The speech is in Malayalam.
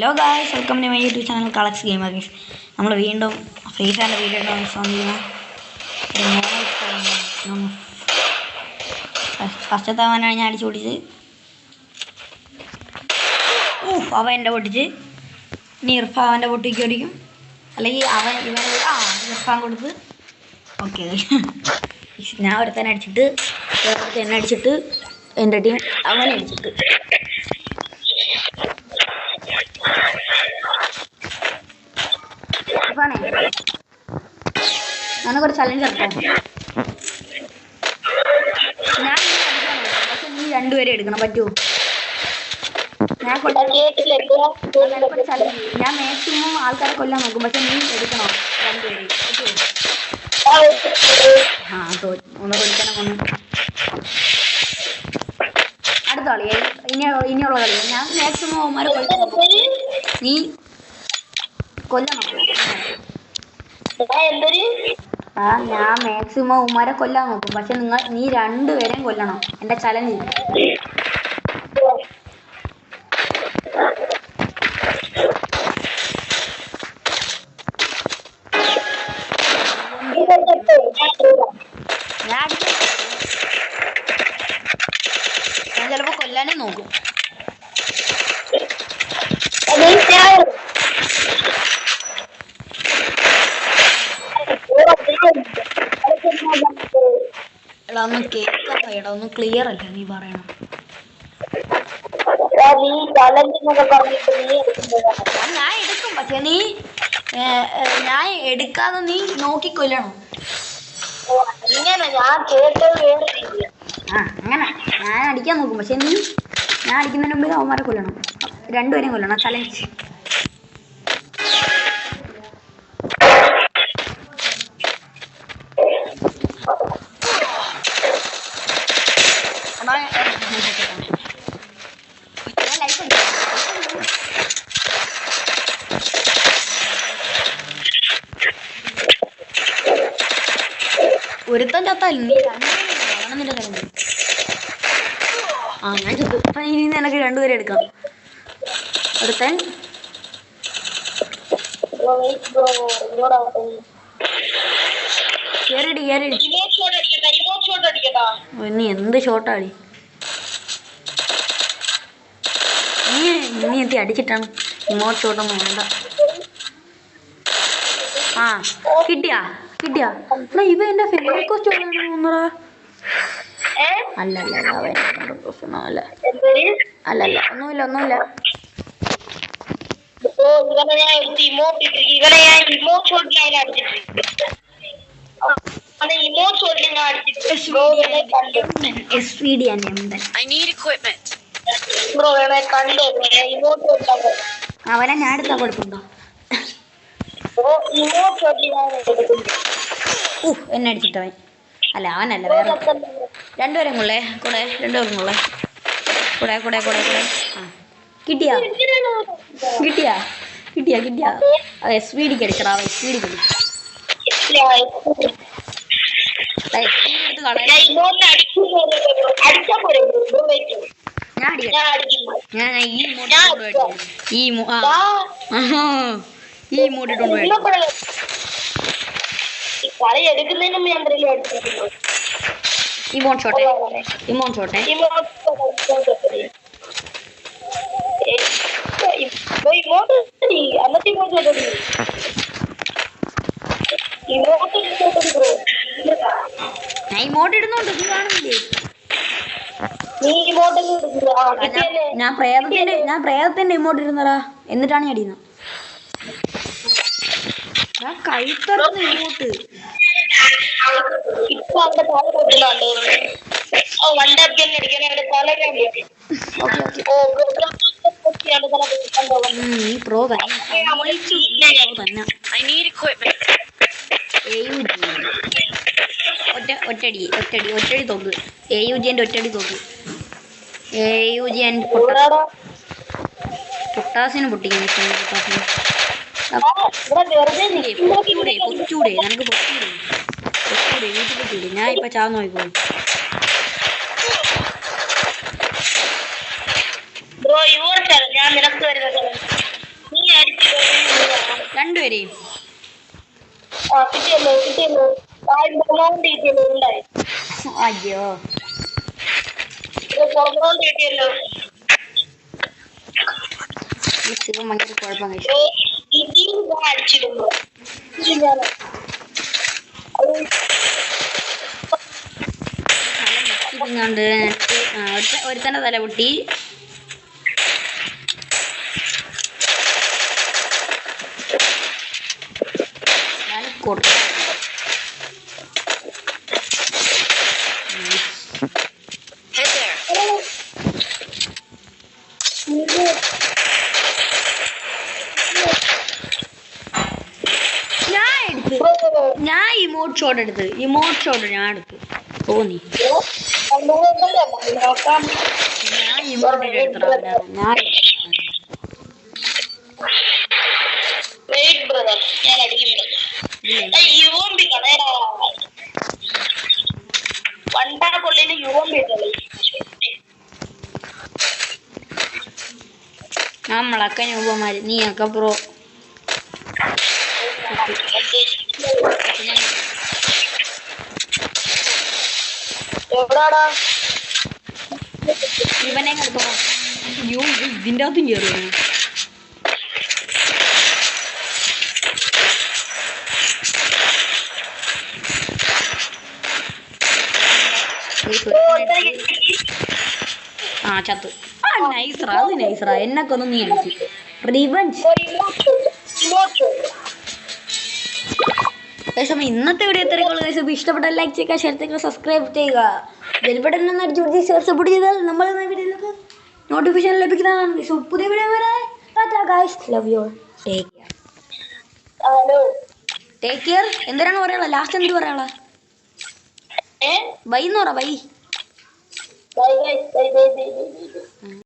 Hello guys, welcome to my YouTube channel Kalax gamer guys. നമ്മൾ വീണ്ടും ഫ്രീ ഫയറിൻ്റെ വീഡിയോ ഫസ്റ്റത്തെ അവനാണ് ഞാൻ അടിച്ചു പൊട്ടിച്ച്. അവൻ എൻ്റെ പൊട്ടിച്ച്. ഇനി ഇർഫാൻ അവൻ്റെ പൊട്ടിക്ക് അടിക്കും, അല്ലെങ്കിൽ അവൻ ഇവനെ ഇർഫാൻ കൊടുത്ത്. ഓക്കെ, ഞാൻ ഒരുത്തന്നെ അടിച്ചിട്ട് എന്നെ അടിച്ചിട്ട് എൻ്റെ ടീം അവനെ അടിച്ചിട്ട്. ഞാനൊരു ചലഞ്ച് എടുക്കാം. ഞാൻ പക്ഷെ നീ രണ്ടുപേരെ എടുക്കണം, പറ്റുമോ? ഞാൻ മാക്സിമം ആൾക്കാരെ കൊല്ലാൻ നോക്കും, പക്ഷെ നീ എടുക്കണോ രണ്ടുപേരെ, പറ്റുമോ? ഒന്ന് കൊല്ലിക്കണം ഒന്ന്. അടുത്ത കളി ഇനിയുള്ള കളി ഞാൻ മാക്സിമം അവന്മാരെ കൊല്ലാൻ നോക്കും, നീ കൊല്ലണം. ഞാൻ മാക്സിമം ഉമ്മാരെ കൊല്ലാൻ നോക്കും, പക്ഷെ നീ രണ്ടുപേരെയും കൊല്ലണം. എന്റെ ചലഞ്ച്. ഞാൻ ചിലപ്പോ കൊല്ലാനും നോക്കും. എടാ ഒന്ന് കേൾക്കാൻ, എടാ ഒന്ന് ക്ലിയർ അല്ല നീ പറയണം. ഞാൻ എടുക്കും, പക്ഷെ നീ ഞാൻ എടുക്കാതെ നീ നോക്കിക്കൊല്ലണം. അങ്ങനെ ഞാൻ അടിക്കാൻ നോക്കും, പക്ഷെ ഞാൻ അടിക്കുന്നതിന് മുമ്പ് അവന്മാരെ കൊല്ലണം, രണ്ടുപേരെയും കൊല്ലണം. ചലഞ്ച്. ഒരുത്തൻ ചത്താലും നീ നിന്റെ കളി. ഞാൻ ചത്തു. ഇനി നിനക്ക് രണ്ടുപേരെ എടുക്കാം. ഒരുത്തൻ നീ എന്ത് ഷോട്ടാടി നീ എത്തി അടിച്ചിട്ടാണ്. ഇമോട്ട് ഷോട്ടൊന്നും വേണ്ട. കിട്ടിയാ ഇവ എന്റെ ഫേവറേറ്റ് കോസ്റ്റ്യൂമാണ് തോന്നുന്നടാ. അല്ലല്ല ഒന്നുമില്ല. അവനെ ഞാൻ എടുത്താ കുഴപ്പമുണ്ടോ? എന്നെ അടിച്ചിട്ടവൻ. അല്ല അവനല്ല, വേറെ രണ്ടുപേരും കൊള്ളേ കൂടെ. കിട്ടിയാ അതെ, SVDക്ക് അടിക്കടാ. SVDക്ക് ഈ മൂടിട്ടുണ്ട്. ഇമോൺ ഷോട്ടെ ഞാൻ ഇമോട്ട് ഇടുന്നുണ്ട്, നീ കാണുന്നില്ലേ? ഞാൻ പ്രേതത്തിന്റെ ഇമോട്ട് ഇടുന്നടാ, എന്നിട്ടാണ് ഞാൻ അടിയുന്നത്. ഞാൻ കഴുത്തറന്ന് ഇമോട്ട്. ഒറ്റടി തോക്ക്. AUGന്റെ ഒറ്റടി തോക്ക്. AUG പൊട്ടാസിന് പൊട്ടിക്കാൻ പൊച്ചൂടെ നിനക്ക് വീട്ടിൽ പൊച്ചൂടെ. ഞാൻ ഇപ്പൊ ചാന്ന് നോക്കിക്കോളും. രണ്ടുപേരെയും അയ്യോ ശിവൻ ഭയങ്കര കുഴപ്പം കഴിച്ചു പിന്നുണ്ട് ഒരുത്തന്റെ തല പൊട്ടി ഞാൻ കൊടുത്തു ഞാൻ ഇമോട്ട് ഷോട്ട് എടുത്ത് ഞാൻ എടുത്തു തോന്നി ഞാൻ ഇമോട്ട് എടുത്തോ ഞാൻ നമ്മളൊക്കെ രൂപമാര് നീയൊക്കെ പ്രോ ഇവനെ എടുത്തോ അയ്യോ ഇതിൻ്റെ അകത്തും കയറുന്നു ആ ചത്ത് ആ നൈസ്രാ അത് നൈസ്രാ എന്നൊക്കെ ഒന്ന് നീ അടിച്ചു റിവഞ്ച് ഇന്നത്തെ വീഡിയോ എത്രയുള്ളൂ ഇഷ്ടപ്പെട്ട ലൈക്ക് ചെയ്യുക ഷെയർ ചെയ്യുക സബ്സ്ക്രൈബ് ചെയ്യുക ബെൽബട്ടൺ അടിച്ചു പിടിച്ച് സപ്പോർട്ട് ചെയ്താൽ നമ്മൾ വീഡിയോയിലൊക്കെ നോട്ടിഫിക്കേഷൻ ലഭിക്കുന്നതാണ്. സോ പുതിയ വീഡിയോ വരെ Tata guys love you take care എന്തിനാണ് പറയാനുള്ള ലാസ്റ്റ് എന്തിനു പറയാനുള്ള ബൈ എന്ന് പറ ബൈ